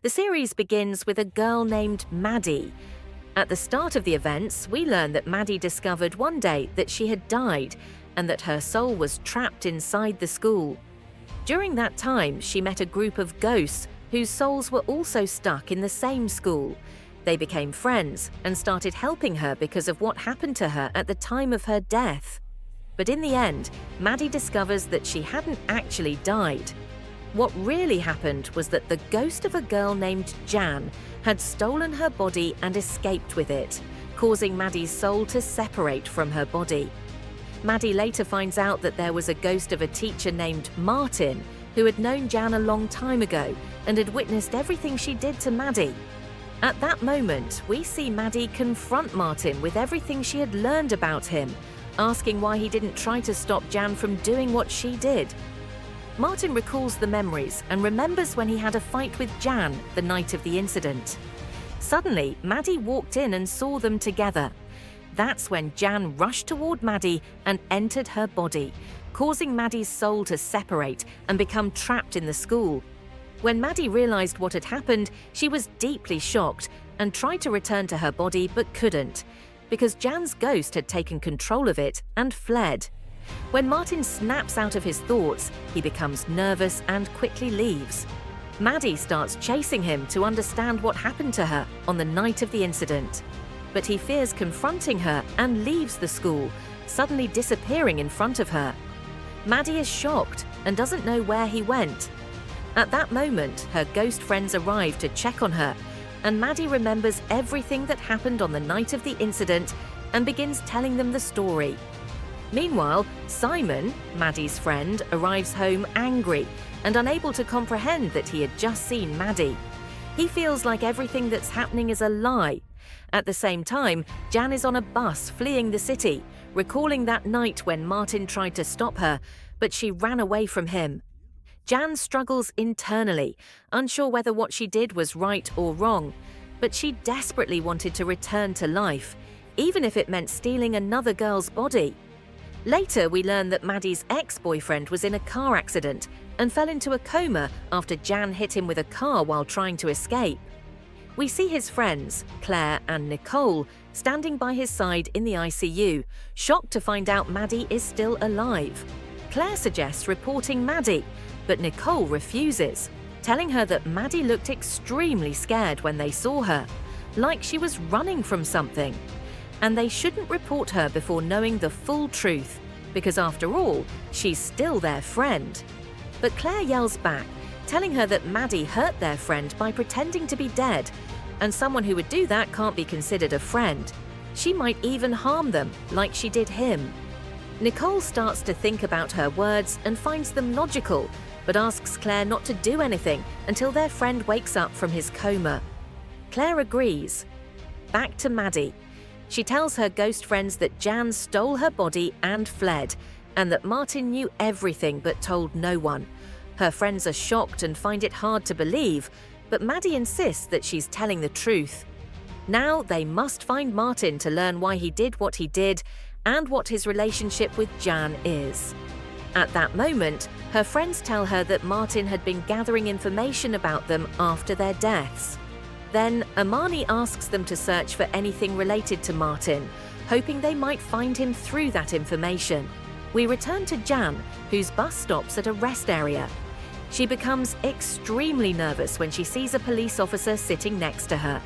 The series begins with a girl named Maddie. At the start of the events, we learn that Maddie discovered one day that she had died and that her soul was trapped inside the school. During that time, she met a group of ghosts whose souls were also stuck in the same school. They became friends and started helping her because of what happened to her at the time of her death. But in the end, Maddie discovers that she hadn't actually died. What really happened was that the ghost of a girl named Jan had stolen her body and escaped with it, causing Maddie's soul to separate from her body. Maddie later finds out that there was a ghost of a teacher named Martin who had known Jan a long time ago and had witnessed everything she did to Maddie. At that moment, we see Maddie confront Martin with everything she had learned about him, asking why he didn't try to stop Jan from doing what she did. Martin recalls the memories and remembers when he had a fight with Jan the night of the incident. Suddenly, Maddie walked in and saw them together. That's when Jan rushed toward Maddie and entered her body, causing Maddie's soul to separate and become trapped in the school. When Maddie realized what had happened, she was deeply shocked and tried to return to her body but couldn't, because Jan's ghost had taken control of it and fled. When Martin snaps out of his thoughts, he becomes nervous and quickly leaves. Maddie starts chasing him to understand what happened to her on the night of the incident. But he fears confronting her and leaves the school, suddenly disappearing in front of her. Maddie is shocked and doesn't know where he went. At that moment, her ghost friends arrive to check on her, and Maddie remembers everything that happened on the night of the incident and begins telling them the story. Meanwhile, Simon, Maddie's friend, arrives home angry and unable to comprehend that he had just seen Maddie. He feels like everything that's happening is a lie. At the same time, Jan is on a bus fleeing the city, recalling that night when Martin tried to stop her, but she ran away from him. Jan struggles internally, unsure whether what she did was right or wrong, but she desperately wanted to return to life, even if it meant stealing another girl's body. Later, we learn that Maddie's ex-boyfriend was in a car accident and fell into a coma after Jan hit him with a car while trying to escape. We see his friends, Claire and Nicole, standing by his side in the ICU, shocked to find out Maddie is still alive. Claire suggests reporting Maddie, but Nicole refuses, telling her that Maddie looked extremely scared when they saw her, like she was running from something. And they shouldn't report her before knowing the full truth, because after all, she's still their friend. But Claire yells back, telling her that Maddie hurt their friend by pretending to be dead, and someone who would do that can't be considered a friend. She might even harm them, like she did him. Nicole starts to think about her words and finds them logical, but asks Claire not to do anything until their friend wakes up from his coma. Claire agrees. Back to Maddie. She tells her ghost friends that Jan stole her body and fled, and that Martin knew everything but told no one. Her friends are shocked and find it hard to believe, but Maddie insists that she's telling the truth. Now they must find Martin to learn why he did what he did and what his relationship with Jan is. At that moment, her friends tell her that Martin had been gathering information about them after their deaths. Then Amani asks them to search for anything related to Martin, hoping they might find him through that information. We return to Jan, whose bus stops at a rest area. She becomes extremely nervous when she sees a police officer sitting next to her.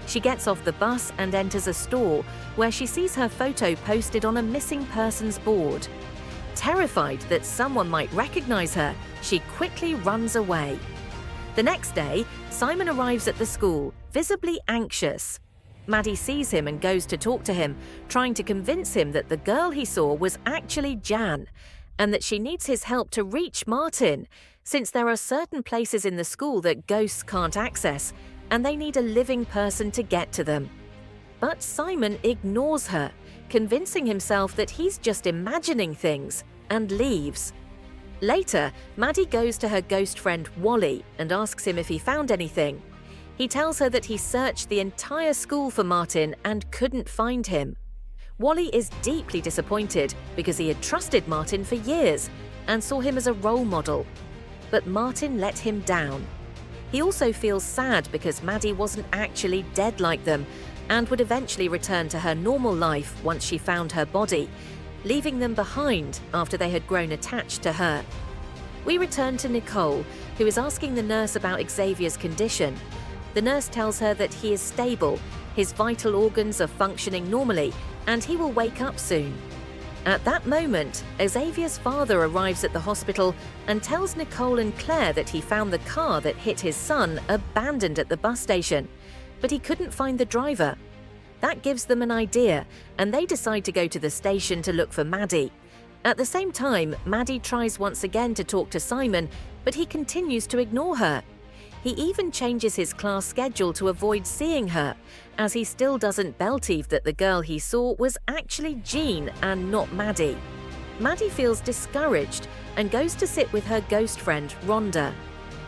She gets off the bus and enters a store where she sees her photo posted on a missing persons board. Terrified that someone might recognize her, she quickly runs away. The next day, Simon arrives at the school, visibly anxious. Maddie sees him and goes to talk to him, trying to convince him that the girl he saw was actually Jan, and that she needs his help to reach Martin, since there are certain places in the school that ghosts can't access, and they need a living person to get to them. But Simon ignores her, convincing himself that he's just imagining things, and leaves. Later, Maddie goes to her ghost friend Wally and asks him if he found anything. He tells her that he searched the entire school for Martin and couldn't find him. Wally is deeply disappointed because he had trusted Martin for years and saw him as a role model. But Martin let him down. He also feels sad because Maddie wasn't actually dead like them and would eventually return to her normal life once she found her body, leaving them behind after they had grown attached to her. We return to Nicole, who is asking the nurse about Xavier's condition. The nurse tells her that he is stable, his vital organs are functioning normally, and he will wake up soon. At that moment, Xavier's father arrives at the hospital and tells Nicole and Claire that he found the car that hit his son abandoned at the bus station, but he couldn't find the driver. That gives them an idea, and they decide to go to the station to look for Maddie. At the same time, Maddie tries once again to talk to Simon, but he continues to ignore her. He even changes his class schedule to avoid seeing her, as he still doesn't believe that the girl he saw was actually Jean and not Maddie. Maddie feels discouraged and goes to sit with her ghost friend, Rhonda.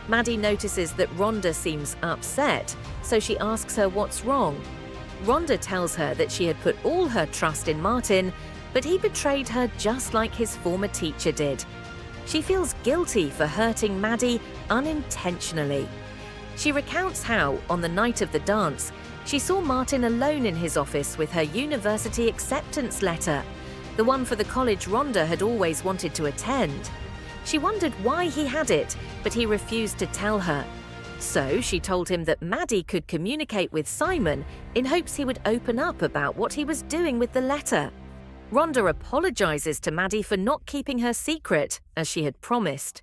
Maddie notices that Rhonda seems upset, so she asks her what's wrong. Rhonda tells her that she had put all her trust in Martin, but he betrayed her just like his former teacher did. She feels guilty for hurting Maddie unintentionally. She recounts how, on the night of the dance, she saw Martin alone in his office with her university acceptance letter, the one for the college Rhonda had always wanted to attend. She wondered why he had it, but he refused to tell her. So she told him that Maddie could communicate with Simon in hopes he would open up about what he was doing with the letter. Rhonda apologizes to Maddie for not keeping her secret, as she had promised.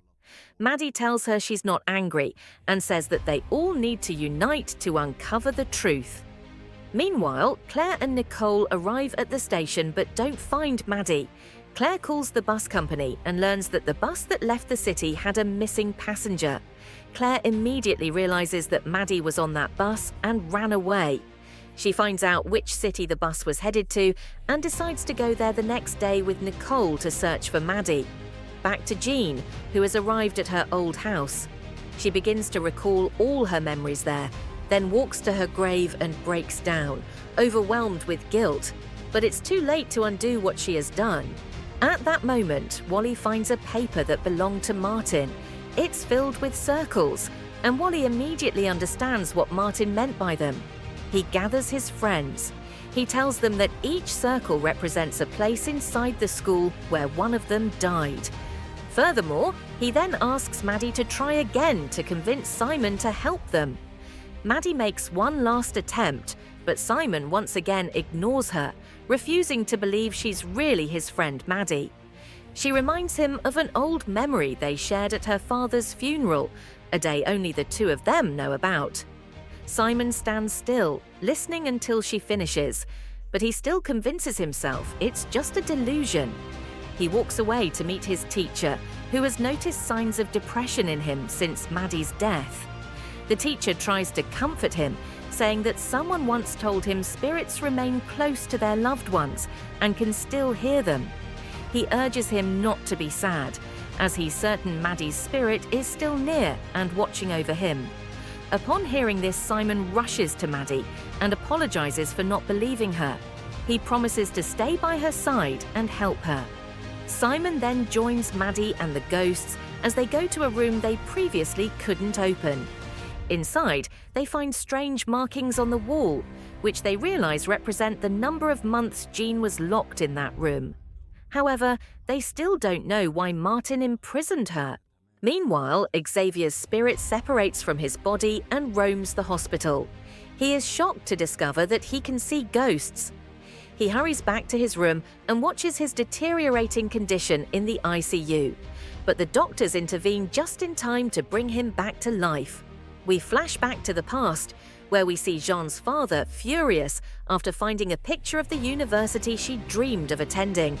Maddie tells her she's not angry and says that they all need to unite to uncover the truth. Meanwhile, Claire and Nicole arrive at the station but don't find Maddie. Claire calls the bus company and learns that the bus that left the city had a missing passenger. Claire immediately realizes that Maddie was on that bus and ran away. She finds out which city the bus was headed to and decides to go there the next day with Nicole to search for Maddie. Back to Jean, who has arrived at her old house. She begins to recall all her memories there, then walks to her grave and breaks down, overwhelmed with guilt. But it's too late to undo what she has done. At that moment, Wally finds a paper that belonged to Martin. It's filled with circles, and Wally immediately understands what Martin meant by them. He gathers his friends. He tells them that each circle represents a place inside the school where one of them died. Furthermore, he then asks Maddie to try again to convince Simon to help them. Maddie makes one last attempt, but Simon once again ignores her, refusing to believe she's really his friend Maddie. She reminds him of an old memory they shared at her father's funeral, a day only the two of them know about. Simon stands still, listening until she finishes, but he still convinces himself it's just a delusion. He walks away to meet his teacher, who has noticed signs of depression in him since Maddie's death. The teacher tries to comfort him, saying that someone once told him spirits remain close to their loved ones and can still hear them. He urges him not to be sad, as he's certain Maddie's spirit is still near and watching over him. Upon hearing this, Simon rushes to Maddie and apologizes for not believing her. He promises to stay by her side and help her. Simon then joins Maddie and the ghosts as they go to a room they previously couldn't open. Inside, they find strange markings on the wall, which they realize represent the number of months Jean was locked in that room. However, they still don't know why Martin imprisoned her. Meanwhile, Xavier's spirit separates from his body and roams the hospital. He is shocked to discover that he can see ghosts. He hurries back to his room and watches his deteriorating condition in the ICU. But the doctors intervene just in time to bring him back to life. We flash back to the past, where we see Jean's father furious after finding a picture of the university she dreamed of attending.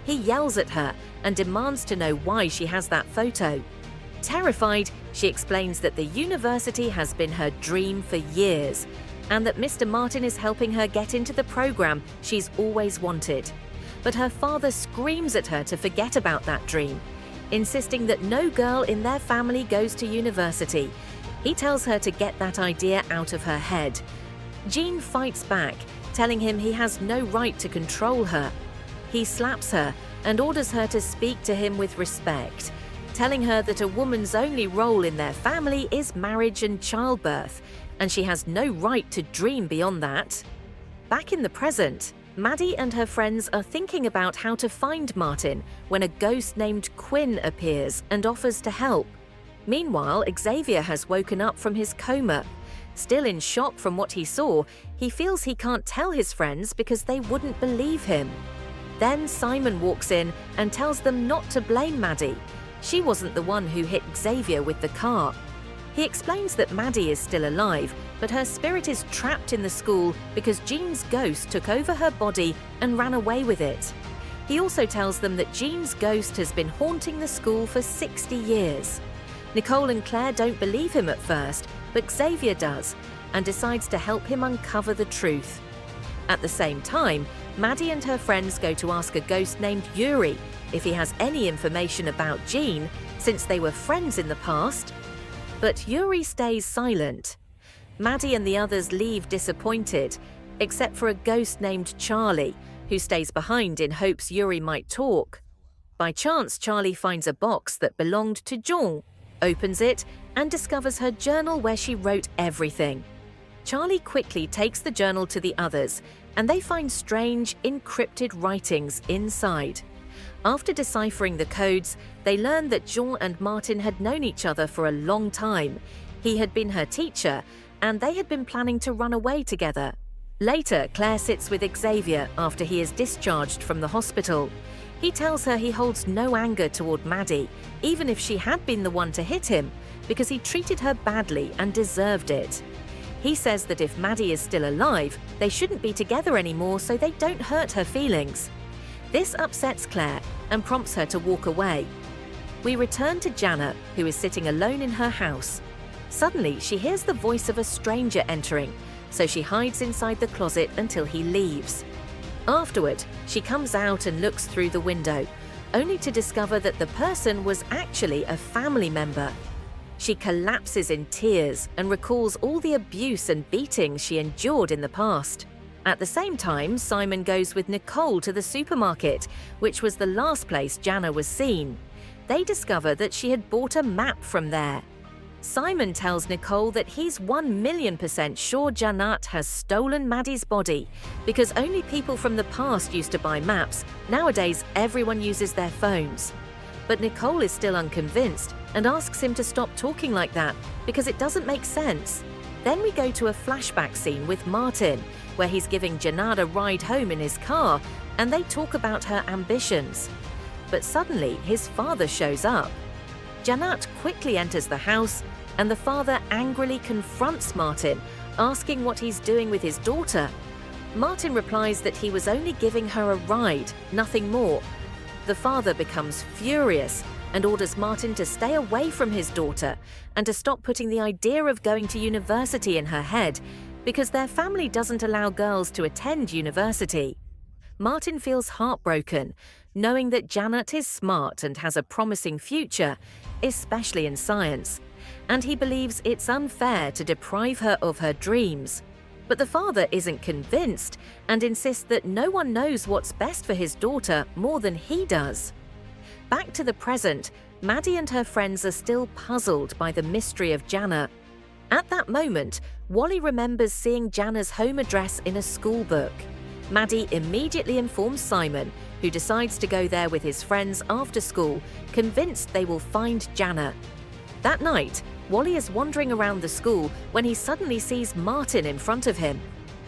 He yells at her and demands to know why she has that photo. Terrified, she explains that the university has been her dream for years, and that Mr. Martin is helping her get into the program she's always wanted. But her father screams at her to forget about that dream, insisting that no girl in their family goes to university. He tells her to get that idea out of her head. Jean fights back, telling him he has no right to control her. He slaps her and orders her to speak to him with respect, telling her that a woman's only role in their family is marriage and childbirth, and she has no right to dream beyond that. Back in the present, Maddie and her friends are thinking about how to find Martin when a ghost named Quinn appears and offers to help. Meanwhile, Xavier has woken up from his coma. Still in shock from what he saw, he feels he can't tell his friends because they wouldn't believe him. Then Simon walks in and tells them not to blame Maddie. She wasn't the one who hit Xavier with the car. He explains that Maddie is still alive, but her spirit is trapped in the school because Jean's ghost took over her body and ran away with it. He also tells them that Jean's ghost has been haunting the school for 60 years. Nicole and Claire don't believe him at first, but Xavier does, and decides to help him uncover the truth. At the same time, Maddie and her friends go to ask a ghost named Yuri if he has any information about Jean, since they were friends in the past. But Yuri stays silent. Maddie and the others leave disappointed, except for a ghost named Charlie, who stays behind in hopes Yuri might talk. By chance, Charlie finds a box that belonged to Jean, opens it, and discovers her journal where she wrote everything. Charlie quickly takes the journal to the others, and they find strange, encrypted writings inside. After deciphering the codes, they learn that Jean and Martin had known each other for a long time. He had been her teacher, and they had been planning to run away together. Later, Claire sits with Xavier after he is discharged from the hospital. He tells her he holds no anger toward Maddie, even if she had been the one to hit him, because he treated her badly and deserved it. He says that if Maddie is still alive, they shouldn't be together anymore so they don't hurt her feelings. This upsets Claire and prompts her to walk away. We return to Jana, who is sitting alone in her house. Suddenly, she hears the voice of a stranger entering, so she hides inside the closet until he leaves. Afterward, she comes out and looks through the window, only to discover that the person was actually a family member. She collapses in tears and recalls all the abuse and beatings she endured in the past. At the same time, Simon goes with Nicole to the supermarket, which was the last place Jana was seen. They discover that she had bought a map from there. Simon tells Nicole that he's 1,000,000% sure Janat has stolen Maddie's body, because only people from the past used to buy maps. Nowadays, everyone uses their phones. But Nicole is still unconvinced and asks him to stop talking like that, because it doesn't make sense. Then we go to a flashback scene with Martin, where he's giving Janat a ride home in his car, and they talk about her ambitions. But suddenly, his father shows up. Janat quickly enters the house, and the father angrily confronts Martin, asking what he's doing with his daughter. Martin replies that he was only giving her a ride, nothing more. The father becomes furious and orders Martin to stay away from his daughter and to stop putting the idea of going to university in her head, because their family doesn't allow girls to attend university. Martin feels heartbroken, knowing that Janet is smart and has a promising future, especially in science, and he believes it's unfair to deprive her of her dreams. But the father isn't convinced and insists that no one knows what's best for his daughter more than he does. Back to the present, Maddie and her friends are still puzzled by the mystery of Jana. At that moment, Wally remembers seeing Jana's home address in a school book. Maddie immediately informs Simon, who decides to go there with his friends after school, convinced they will find Jana. That night, Wally is wandering around the school when he suddenly sees Martin in front of him.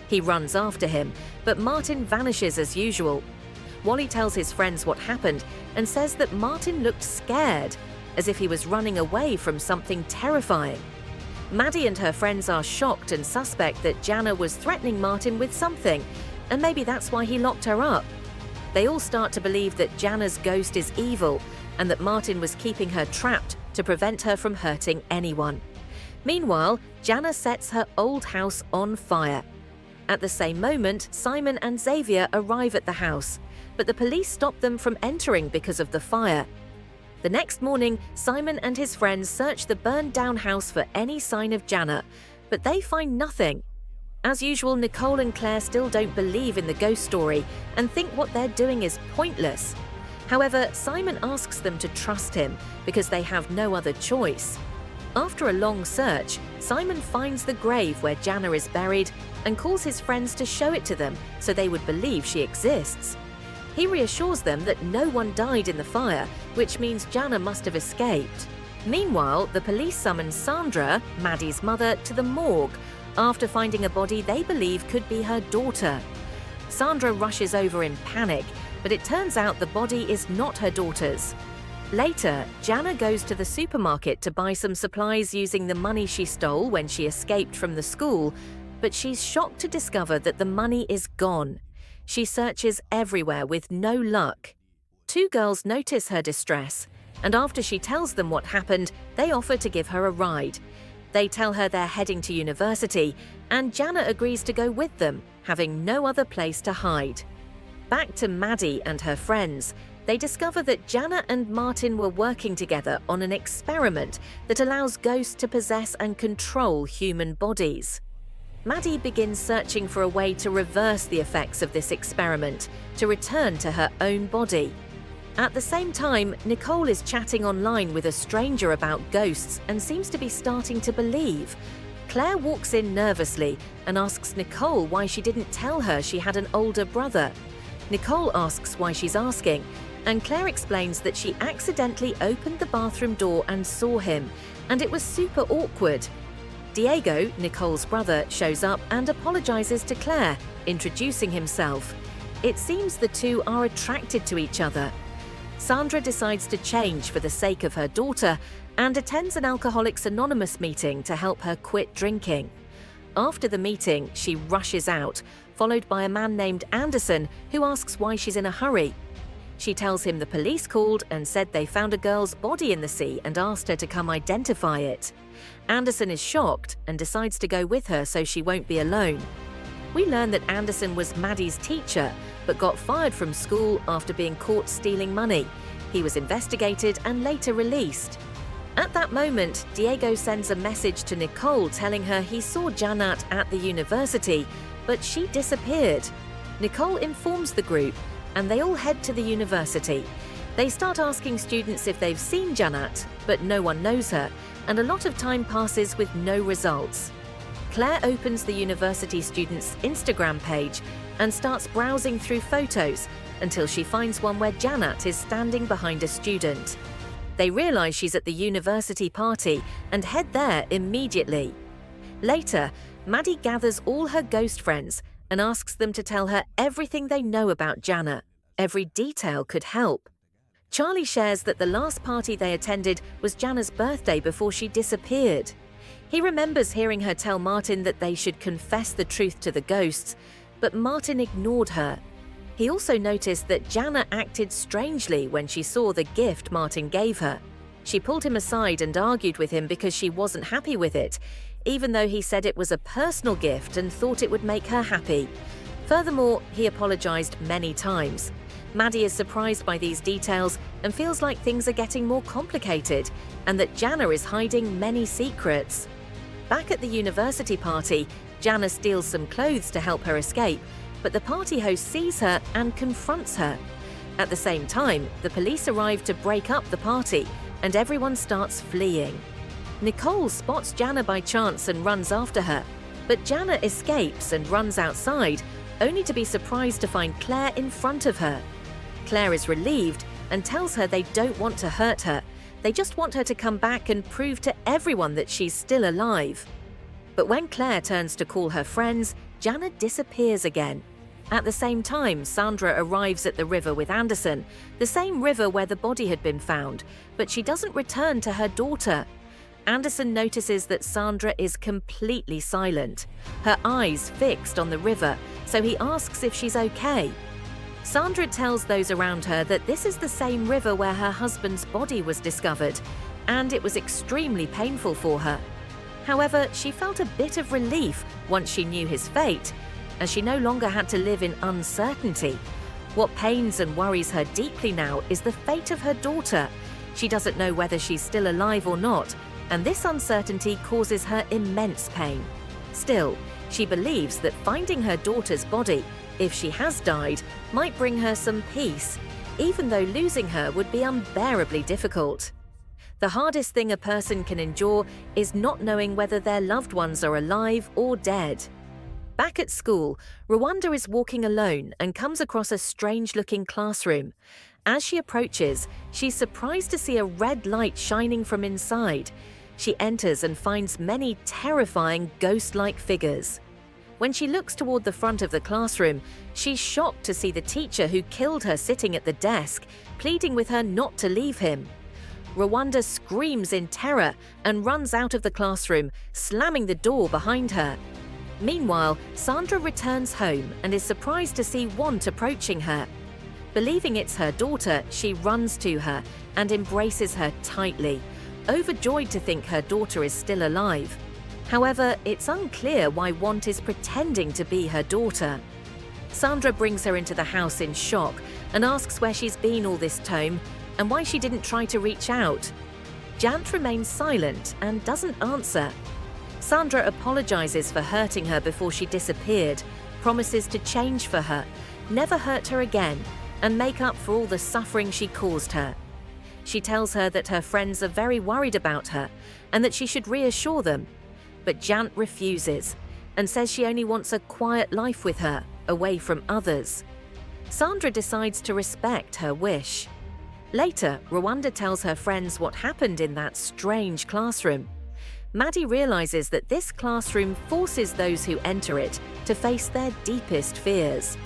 He runs after him, but Martin vanishes as usual. Wally tells his friends what happened and says that Martin looked scared, as if he was running away from something terrifying. Maddie and her friends are shocked and suspect that Jana was threatening Martin with something, and maybe that's why he locked her up. They all start to believe that Jana's ghost is evil and that Martin was keeping her trapped to prevent her from hurting anyone. Meanwhile, Jana sets her old house on fire. At the same moment, Simon and Xavier arrive at the house, but the police stop them from entering because of the fire. The next morning, Simon and his friends search the burned-down house for any sign of Jana, but they find nothing. As usual, Nicole and Claire still don't believe in the ghost story and think what they're doing is pointless. However, Simon asks them to trust him because they have no other choice. After a long search, Simon finds the grave where Jana is buried and calls his friends to show it to them so they would believe she exists. He reassures them that no one died in the fire, which means Jana must have escaped. Meanwhile, the police summon Sandra, Maddie's mother, to the morgue after finding a body they believe could be her daughter. Sandra rushes over in panic, but it turns out the body is not her daughter's. Later, Jana goes to the supermarket to buy some supplies using the money she stole when she escaped from the school, but she's shocked to discover that the money is gone. She searches everywhere with no luck. Two girls notice her distress, and after she tells them what happened, they offer to give her a ride. They tell her they're heading to university, and Jana agrees to go with them, having no other place to hide. Back to Maddie and her friends, they discover that Jana and Martin were working together on an experiment that allows ghosts to possess and control human bodies. Maddie begins searching for a way to reverse the effects of this experiment, to return to her own body. At the same time, Nicole is chatting online with a stranger about ghosts and seems to be starting to believe. Claire walks in nervously and asks Nicole why she didn't tell her she had an older brother. Nicole asks why she's asking, and Claire explains that she accidentally opened the bathroom door and saw him, and it was super awkward. Diego, Nicole's brother, shows up and apologizes to Claire, introducing himself. It seems the two are attracted to each other. Sandra decides to change for the sake of her daughter and attends an Alcoholics Anonymous meeting to help her quit drinking. After the meeting, she rushes out, followed by a man named Anderson who asks why she's in a hurry. She tells him the police called and said they found a girl's body in the sea and asked her to come identify it. Anderson is shocked and decides to go with her so she won't be alone. We learn that Anderson was Maddie's teacher, but got fired from school after being caught stealing money. He was investigated and later released. At that moment, Diego sends a message to Nicole telling her he saw Janat at the university, but she disappeared. Nicole informs the group, and they all head to the university. They start asking students if they've seen Janat, but no one knows her, and a lot of time passes with no results. Claire opens the university student's Instagram page and starts browsing through photos until she finds one where Janat is standing behind a student. They realize she's at the university party and head there immediately. Later, Maddie gathers all her ghost friends and asks them to tell her everything they know about Jana. Every detail could help. Charlie shares that the last party they attended was Jana's birthday before she disappeared. He remembers hearing her tell Martin that they should confess the truth to the ghosts, but Martin ignored her. He also noticed that Jana acted strangely when she saw the gift Martin gave her. She pulled him aside and argued with him because she wasn't happy with it, even though he said it was a personal gift and thought it would make her happy. Furthermore, he apologized many times. Maddie is surprised by these details and feels like things are getting more complicated and that Jana is hiding many secrets. Back at the university party, Jana steals some clothes to help her escape, but the party host sees her and confronts her. At the same time, the police arrive to break up the party and everyone starts fleeing. Nicole spots Jana by chance and runs after her, but Jana escapes and runs outside, only to be surprised to find Claire in front of her. Claire is relieved and tells her they don't want to hurt her. They just want her to come back and prove to everyone that she's still alive. But when Claire turns to call her friends, Jana disappears again. At the same time, Sandra arrives at the river with Anderson, the same river where the body had been found, but she doesn't return to her daughter. Anderson notices that Sandra is completely silent, her eyes fixed on the river, so he asks if she's okay. Sandra tells those around her that this is the same river where her husband's body was discovered, and it was extremely painful for her. However, she felt a bit of relief once she knew his fate, as she no longer had to live in uncertainty. What pains and worries her deeply now is the fate of her daughter. She doesn't know whether she's still alive or not, and this uncertainty causes her immense pain. Still, she believes that finding her daughter's body, if she has died, might bring her some peace. even though losing her would be unbearably difficult. The hardest thing a person can endure is not knowing whether their loved ones are alive or dead. Back at school, Rwanda is walking alone and comes across a strange-looking classroom. As she approaches, she's surprised to see a red light shining from inside. She enters and finds many terrifying ghost-like figures. When she looks toward the front of the classroom, she's shocked to see the teacher who killed her sitting at the desk, pleading with her not to leave him. Rwanda screams in terror and runs out of the classroom, slamming the door behind her. Meanwhile, Sandra returns home and is surprised to see Want approaching her. Believing it's her daughter, she runs to her and embraces her tightly, overjoyed to think her daughter is still alive. However, it's unclear why Want is pretending to be her daughter. Sandra brings her into the house in shock and asks where she's been all this time and why she didn't try to reach out. Jant remains silent and doesn't answer. Sandra apologizes for hurting her before she disappeared, promises to change for her, never hurt her again, and make up for all the suffering she caused her. She tells her that her friends are very worried about her and that she should reassure them. But Jant refuses and says she only wants a quiet life with her, away from others. Sandra decides to respect her wish. Later, Rwanda tells her friends what happened in that strange classroom. Maddie realizes that this classroom forces those who enter it to face their deepest fears.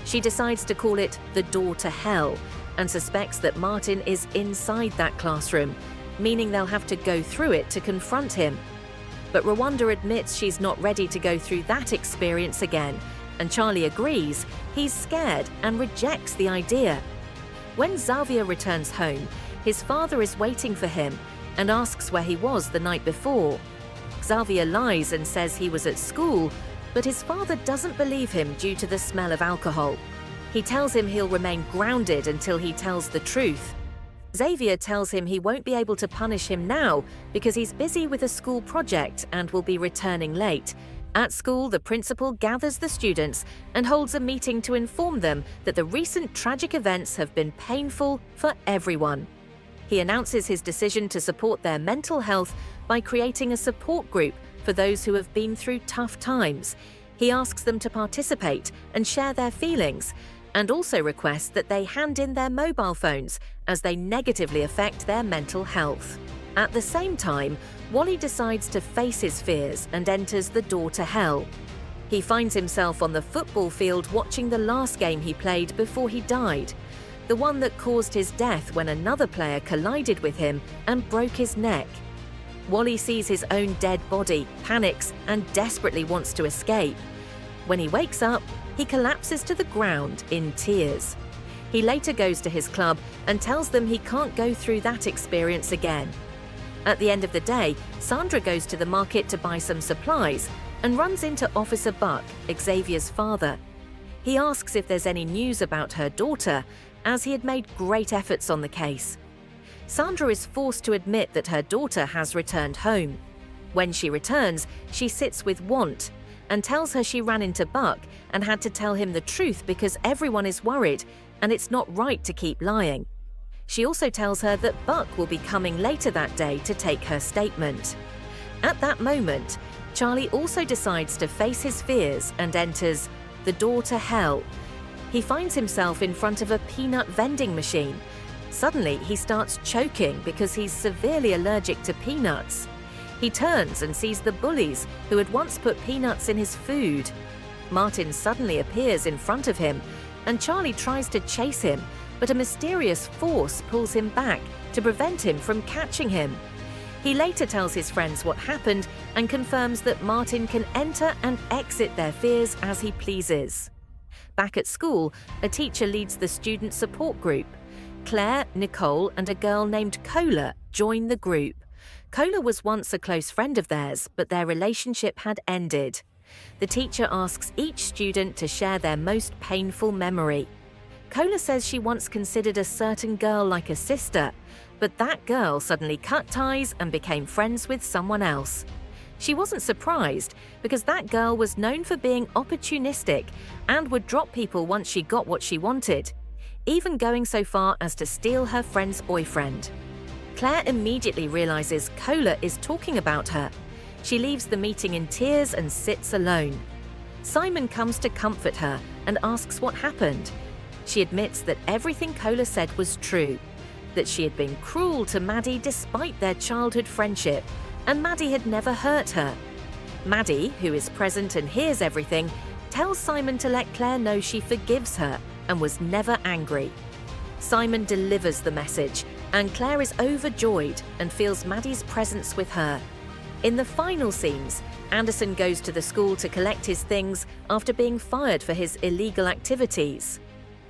She decides to call it the door to hell and suspects that Martin is inside that classroom, meaning they'll have to go through it to confront him. But Rwanda admits she's not ready to go through that experience again, and Charlie agrees. He's scared and rejects the idea. When Xavier returns home, his father is waiting for him and asks where he was the night before. Xavier lies and says he was at school, but his father doesn't believe him due to the smell of alcohol. He tells him he'll remain grounded until he tells the truth. Xavier tells him he won't be able to punish him now because he's busy with a school project and will be returning late. At school, the principal gathers the students and holds a meeting to inform them that the recent tragic events have been painful for everyone. He announces his decision to support their mental health by creating a support group for those who have been through tough times. He asks them to participate and share their feelings, and also requests that they hand in their mobile phones as they negatively affect their mental health. At the same time, Wally decides to face his fears and enters the door to hell. He finds himself on the football field watching the last game he played before he died, the one that caused his death when another player collided with him and broke his neck. Wally sees his own dead body, panics, and desperately wants to escape. When he wakes up, he collapses to the ground in tears. He later goes to his club and tells them he can't go through that experience again. At the end of the day, Sandra goes to the market to buy some supplies and runs into Officer Buck, Xavier's father. He asks if there's any news about her daughter, as he had made great efforts on the case. Sandra is forced to admit that her daughter has returned home. When she returns, she sits with Want and tells her she ran into Buck and had to tell him the truth because everyone is worried and it's not right to keep lying. She also tells her that Buck will be coming later that day to take her statement. At that moment, Charlie also decides to face his fears and enters the door to hell. He finds himself in front of a peanut vending machine. Suddenly, he starts choking because he's severely allergic to peanuts. He turns and sees the bullies who had once put peanuts in his food. Martin suddenly appears in front of him, and Charlie tries to chase him, but a mysterious force pulls him back to prevent him from catching him. He later tells his friends what happened and confirms that Martin can enter and exit their fears as he pleases. Back at school, a teacher leads the student support group. Claire, Nicole, and a girl named Cola join the group. Cola was once a close friend of theirs, but their relationship had ended. The teacher asks each student to share their most painful memory. Cola says she once considered a certain girl like a sister, but that girl suddenly cut ties and became friends with someone else. She wasn't surprised because that girl was known for being opportunistic and would drop people once she got what she wanted. even going so far as to steal her friend's boyfriend. Claire immediately realizes Cola is talking about her. She leaves the meeting in tears and sits alone. Simon comes to comfort her and asks what happened. She admits that everything Cola said was true, that she had been cruel to Maddie despite their childhood friendship, and Maddie had never hurt her. Maddie, who is present and hears everything, tells Simon to let Claire know she forgives her and was never angry. Simon delivers the message, and Claire is overjoyed and feels Maddie's presence with her. In the final scenes, Anderson goes to the school to collect his things after being fired for his illegal activities.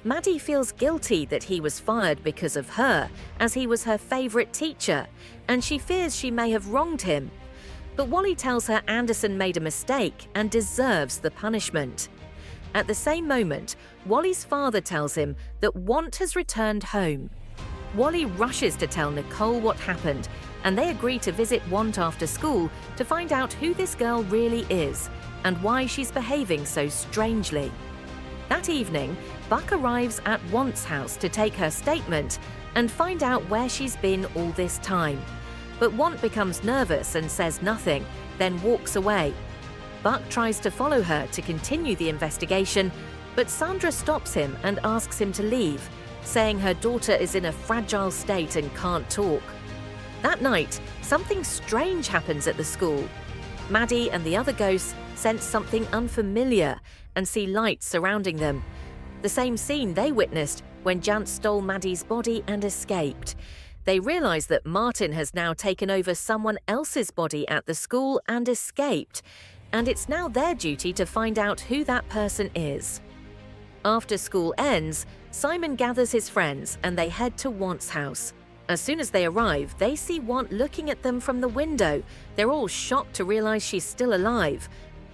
Maddie feels guilty that he was fired because of her, as he was her favourite teacher, and she fears she may have wronged him. But Wally tells her Anderson made a mistake and deserves the punishment. At the same moment, Wally's father tells him that Want has returned home. Wally rushes to tell Nicole what happened, and they agree to visit Want after school to find out who this girl really is and why she's behaving so strangely. That evening, Buck arrives at Want's house to take her statement and find out where she's been all this time. But Want becomes nervous and says nothing, then walks away. Buck tries to follow her to continue the investigation, but Sandra stops him and asks him to leave, saying her daughter is in a fragile state and can't talk. That night, something strange happens at the school. Maddie and the other ghosts sense something unfamiliar and see lights surrounding them. The same scene they witnessed when Jant stole Maddie's body and escaped. They realize that Martin has now taken over someone else's body at the school and escaped, and it's now their duty to find out who that person is. After school ends, Simon gathers his friends and they head to Want's house. As soon as they arrive, they see Want looking at them from the window. They're all shocked to realize she's still alive.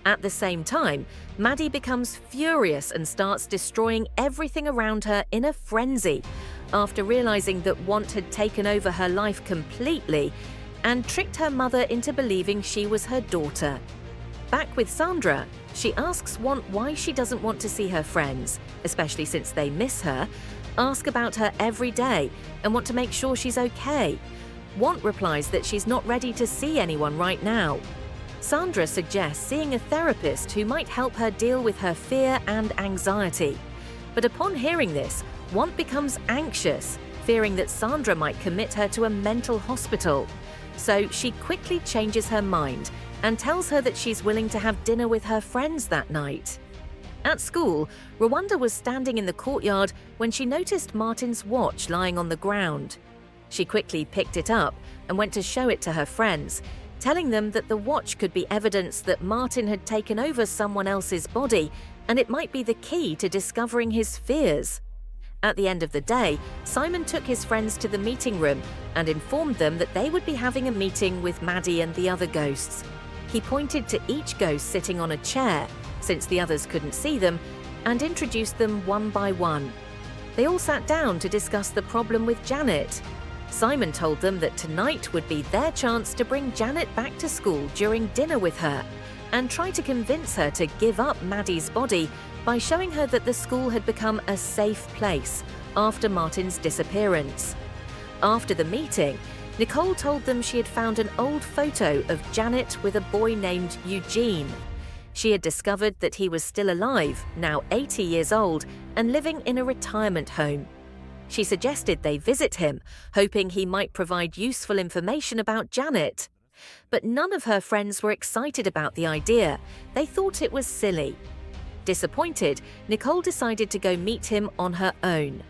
At the same time, Maddie becomes furious and starts destroying everything around her in a frenzy, after realizing that Want had taken over her life completely and tricked her mother into believing she was her daughter. Back with Sandra, she asks Want why she doesn't want to see her friends, especially since they miss her, ask about her every day, and want to make sure she's okay. Want replies that she's not ready to see anyone right now. Sandra suggests seeing a therapist who might help her deal with her fear and anxiety. But upon hearing this, Want becomes anxious, fearing that Sandra might commit her to a mental hospital. So she quickly changes her mind and tells her that she's willing to have dinner with her friends that night. At school, Rwanda was standing in the courtyard when she noticed Martin's watch lying on the ground. She quickly picked it up and went to show it to her friends, telling them that the watch could be evidence that Martin had taken over someone else's body, and it might be the key to discovering his fears. At the end of the day, Simon took his friends to the meeting room and informed them that they would be having a meeting with Maddie and the other ghosts. He pointed to each ghost sitting on a chair, since the others couldn't see them, and introduced them one by one. They all sat down to discuss the problem with Janet. Simon told them that tonight would be their chance to bring Janet back to school during dinner with her and try to convince her to give up Maddie's body by showing her that the school had become a safe place after Martin's disappearance. After the meeting, Nicole told them she had found an old photo of Janet with a boy named Eugene. She had discovered that he was still alive, now 80 years old, and living in a retirement home. She suggested they visit him, hoping he might provide useful information about Janet. But none of her friends were excited about the idea. They thought it was silly. Disappointed, Nicole decided to go meet him on her own.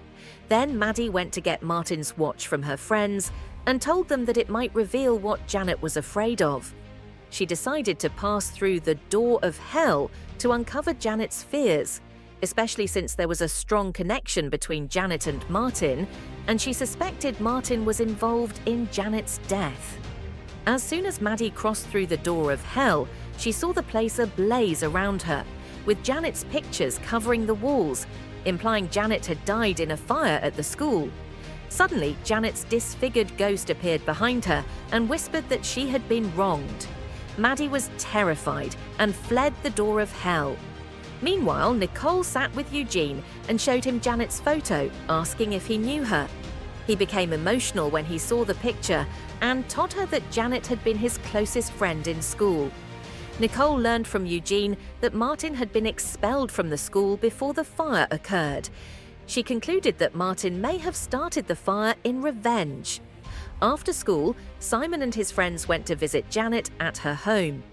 Then Maddie went to get Martin's watch from her friends and told them that it might reveal what Janet was afraid of. She decided to pass through the door of hell to uncover Janet's fears, especially since there was a strong connection between Janet and Martin, and she suspected Martin was involved in Janet's death. As soon as Maddie crossed through the door of hell, she saw the place ablaze around her, with Janet's pictures covering the walls, implying Janet had died in a fire at the school. Suddenly, Janet's disfigured ghost appeared behind her and whispered that she had been wronged. Maddie was terrified and fled the door of hell. Meanwhile, Nicole sat with Eugene and showed him Janet's photo, asking if he knew her. He became emotional when he saw the picture and told her that Janet had been his closest friend in school. Nicole learned from Eugene that Martin had been expelled from the school before the fire occurred. She concluded that Martin may have started the fire in revenge. After school, Simon and his friends went to visit Janet at her home.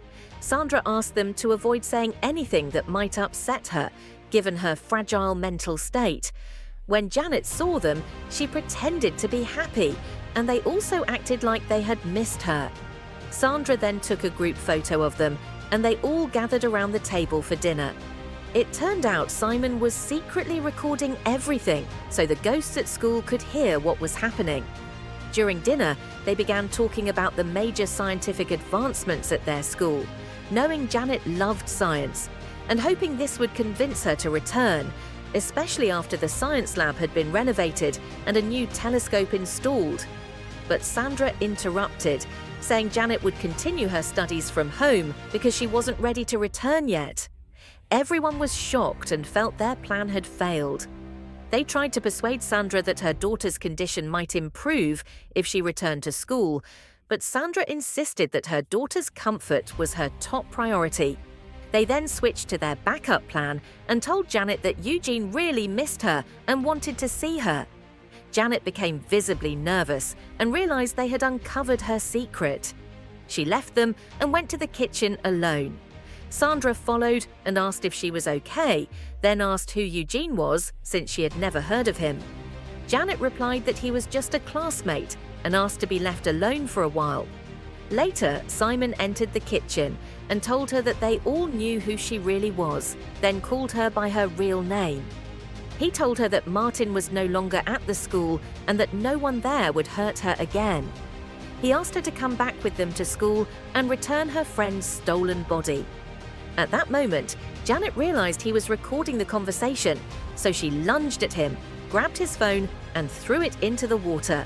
Sandra asked them to avoid saying anything that might upset her, given her fragile mental state. When Janet saw them, she pretended to be happy, and they also acted like they had missed her. Sandra then took a group photo of them, and they all gathered around the table for dinner. It turned out Simon was secretly recording everything, so the ghosts at school could hear what was happening. During dinner, they began talking about the major scientific advancements at their school, knowing Janet loved science, and hoping this would convince her to return, especially after the science lab had been renovated and a new telescope installed. But Sandra interrupted, saying Janet would continue her studies from home because she wasn't ready to return yet. Everyone was shocked and felt their plan had failed. They tried to persuade Sandra that her daughter's condition might improve if she returned to school, but Sandra insisted that her daughter's comfort was her top priority. They then switched to their backup plan and told Janet that Eugene really missed her and wanted to see her. Janet became visibly nervous and realized they had uncovered her secret. She left them and went to the kitchen alone. Sandra followed and asked if she was okay, then asked who Eugene was, since she had never heard of him. Janet replied that he was just a classmate and asked to be left alone for a while. Later, Simon entered the kitchen and told her that they all knew who she really was, then called her by her real name. He told her that Martin was no longer at the school and that no one there would hurt her again. He asked her to come back with them to school and return her friend's stolen body. At that moment, Janet realized he was recording the conversation, so she lunged at him, grabbed his phone, and threw it into the water.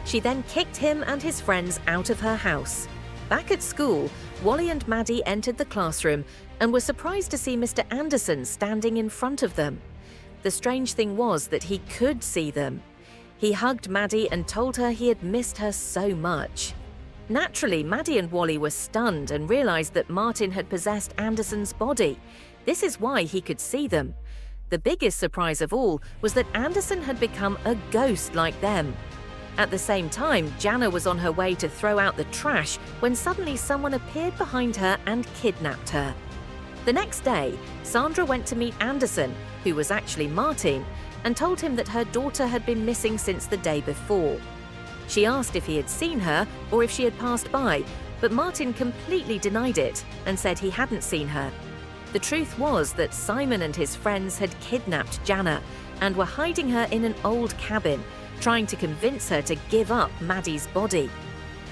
She then kicked him and his friends out of her house. Back at school, Wally and Maddie entered the classroom and were surprised to see Mr. Anderson standing in front of them. The strange thing was that he could see them. He hugged Maddie and told her he had missed her so much. Naturally, Maddie and Wally were stunned and realized that Martin had possessed Anderson's body. This is why he could see them. The biggest surprise of all was that Anderson had become a ghost like them. At the same time, Jana was on her way to throw out the trash when suddenly someone appeared behind her and kidnapped her. The next day, Sandra went to meet Anderson, who was actually Martin, and told him that her daughter had been missing since the day before. She asked if he had seen her or if she had passed by, but Martin completely denied it and said he hadn't seen her. The truth was that Simon and his friends had kidnapped Jana and were hiding her in an old cabin, trying to convince her to give up Maddie's body.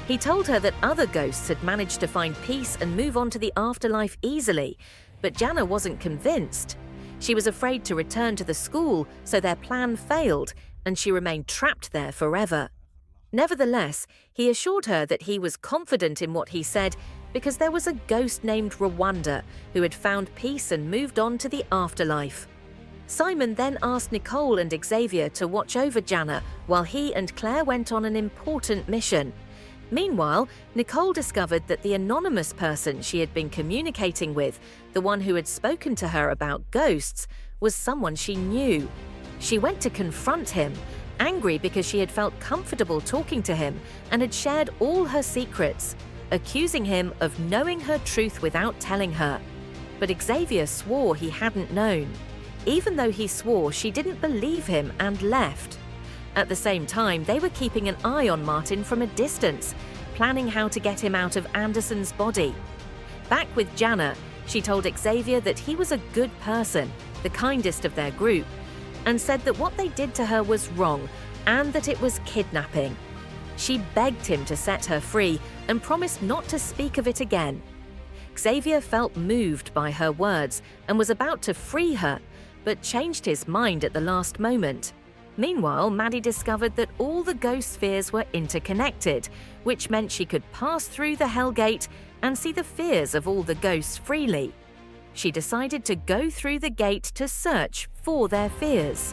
He told her that other ghosts had managed to find peace and move on to the afterlife easily, but Jana wasn't convinced. She was afraid to return to the school, so their plan failed, and she remained trapped there forever. Nevertheless, he assured her that he was confident in what he said because there was a ghost named Rwanda who had found peace and moved on to the afterlife. Simon then asked Nicole and Xavier to watch over Jana while he and Claire went on an important mission. Meanwhile, Nicole discovered that the anonymous person she had been communicating with, the one who had spoken to her about ghosts, was someone she knew. She went to confront him, angry because she had felt comfortable talking to him and had shared all her secrets, accusing him of knowing her truth without telling her. But Xavier swore he hadn't known. Even though he swore, she didn't believe him and left. At the same time, they were keeping an eye on Martin from a distance, planning how to get him out of Anderson's body. Back with Jana, she told Xavier that he was a good person, the kindest of their group, and said that what they did to her was wrong and that it was kidnapping. She begged him to set her free and promised not to speak of it again. Xavier felt moved by her words and was about to free her, but changed his mind at the last moment. Meanwhile, Maddie discovered that all the ghost spheres were interconnected, which meant she could pass through the Hell Gate and see the fears of all the ghosts freely. she decided to go through the gate to search for their fears.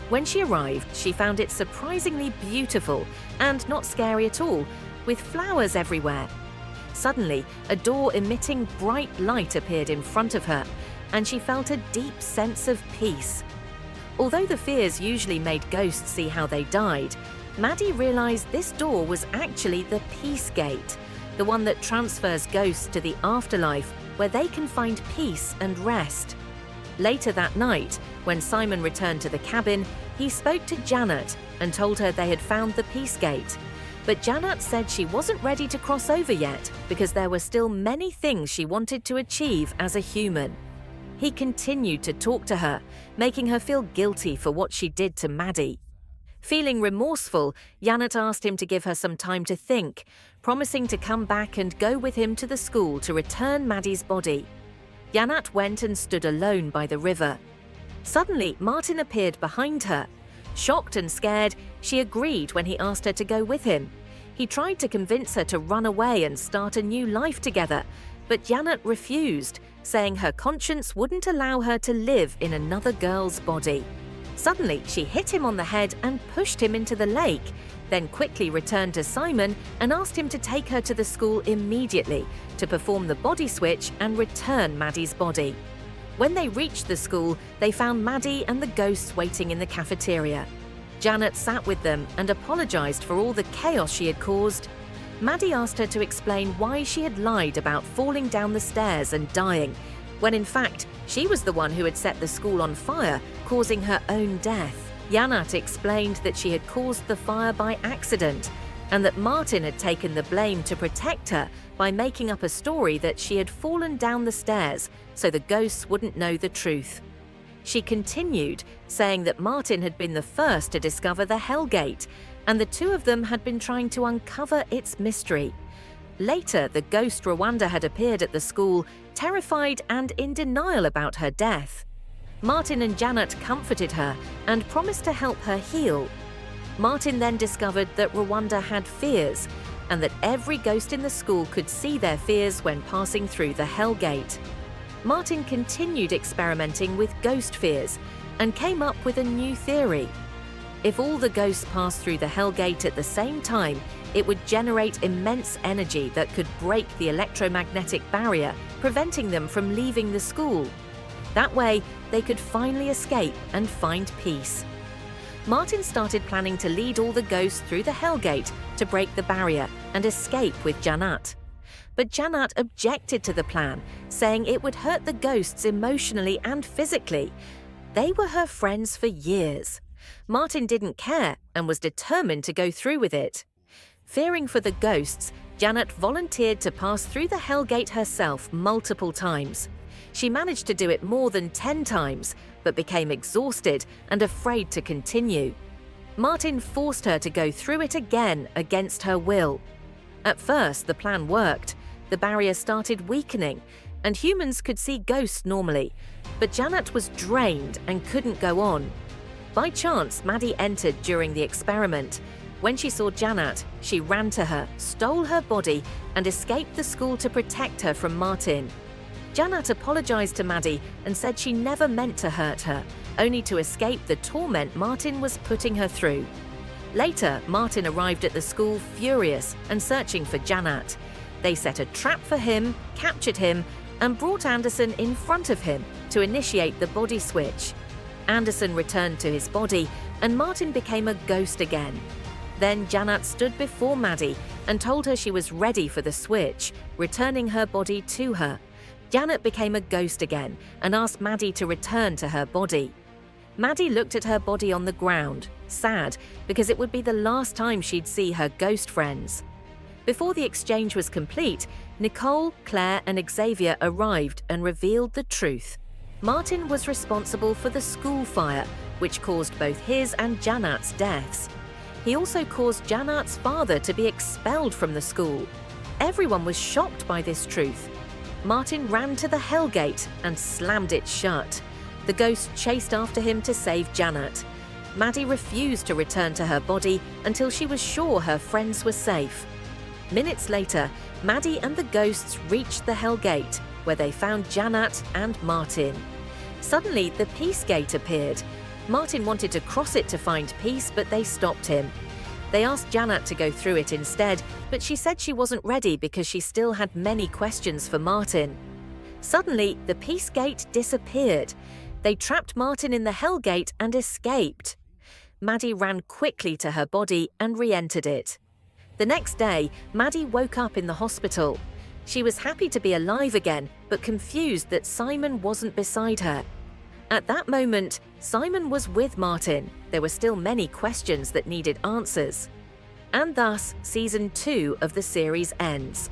When she arrived, she found it surprisingly beautiful and not scary at all, with flowers everywhere. Suddenly, a door emitting bright light appeared in front of her, and she felt a deep sense of peace. Although the fears usually made ghosts see how they died, Maddie realized this door was actually the Peace Gate, the one that transfers ghosts to the afterlife, where they can find peace and rest. Later that night, when Simon returned to the cabin, he spoke to Janet and told her they had found the Peace Gate. But Janet said she wasn't ready to cross over yet because there were still many things she wanted to achieve as a human. He continued to talk to her, making her feel guilty for what she did to Maddie. Feeling remorseful, Janet asked him to give her some time to think, promising to come back and go with him to the school to return Maddie's body. Janet went and stood alone by the river. Suddenly, Martin appeared behind her. Shocked and scared, she agreed when he asked her to go with him. He tried to convince her to run away and start a new life together, but Janet refused, saying her conscience wouldn't allow her to live in another girl's body. Suddenly, she hit him on the head and pushed him into the lake, then quickly returned to Simon and asked him to take her to the school immediately to perform the body switch and return Maddie's body. When they reached the school, they found Maddie and the ghosts waiting in the cafeteria. Janet sat with them and apologized for all the chaos she had caused. Maddie asked her to explain why she had lied about falling down the stairs and dying, when in fact, she was the one who had set the school on fire, causing her own death. Janet explained that she had caused the fire by accident, and that Martin had taken the blame to protect her by making up a story that she had fallen down the stairs so the ghosts wouldn't know the truth. She continued, saying that Martin had been the first to discover the Hell Gate, and the two of them had been trying to uncover its mystery. Later, the ghost Rwanda had appeared at the school, terrified and in denial about her death. Martin and Janet comforted her and promised to help her heal. Martin then discovered that Rwanda had fears, and that every ghost in the school could see their fears when passing through the Hell Gate. Martin continued experimenting with ghost fears and came up with a new theory. If all the ghosts passed through the Hell Gate at the same time, it would generate immense energy that could break the electromagnetic barrier, preventing them from leaving the school. That way, they could finally escape and find peace. Martin started planning to lead all the ghosts through the Hell Gate to break the barrier and escape with Janet. But Janet objected to the plan, saying it would hurt the ghosts emotionally and physically. They were her friends for years. Martin didn't care and was determined to go through with it. Fearing for the ghosts, Janet volunteered to pass through the Hell Gate herself multiple times. She managed to do it more than 10 times, but became exhausted and afraid to continue. Martin forced her to go through it again against her will. At first, the plan worked. The barrier started weakening, and humans could see ghosts normally, but Janet was drained and couldn't go on. By chance, Maddie entered during the experiment. When she saw Janet, she ran to her, stole her body, and escaped the school to protect her from Martin. Janet apologized to Maddie and said she never meant to hurt her, only to escape the torment Martin was putting her through. Later, Martin arrived at the school furious and searching for Janet. They set a trap for him, captured him, and brought Anderson in front of him to initiate the body switch. Anderson returned to his body, and Martin became a ghost again. Then Janet stood before Maddie and told her she was ready for the switch, returning her body to her. Janet became a ghost again and asked Maddie to return to her body. Maddie looked at her body on the ground, sad, because it would be the last time she'd see her ghost friends. Before the exchange was complete, Nicole, Claire, and Xavier arrived and revealed the truth. Martin was responsible for the school fire, which caused both his and Janet's deaths. He also caused Janet's father to be expelled from the school. Everyone was shocked by this truth. Martin ran to the Hell Gate and slammed it shut. The ghost chased after him to save Janet. Maddie refused to return to her body until she was sure her friends were safe. Minutes later, Maddie and the ghosts reached the Hell Gate, where they found Janat and Martin. Suddenly, the Peace Gate appeared. Martin wanted to cross it to find peace, but they stopped him. They asked Janat to go through it instead, but she said she wasn't ready because she still had many questions for Martin. Suddenly, the Peace Gate disappeared. They trapped Martin in the Hell Gate and escaped. Maddie ran quickly to her body and re-entered it. The next day, Maddie woke up in the hospital. She was happy to be alive again, but confused that Simon wasn't beside her. At that moment, Simon was with Martin. There were still many questions that needed answers. And thus, season 2 of the series ends.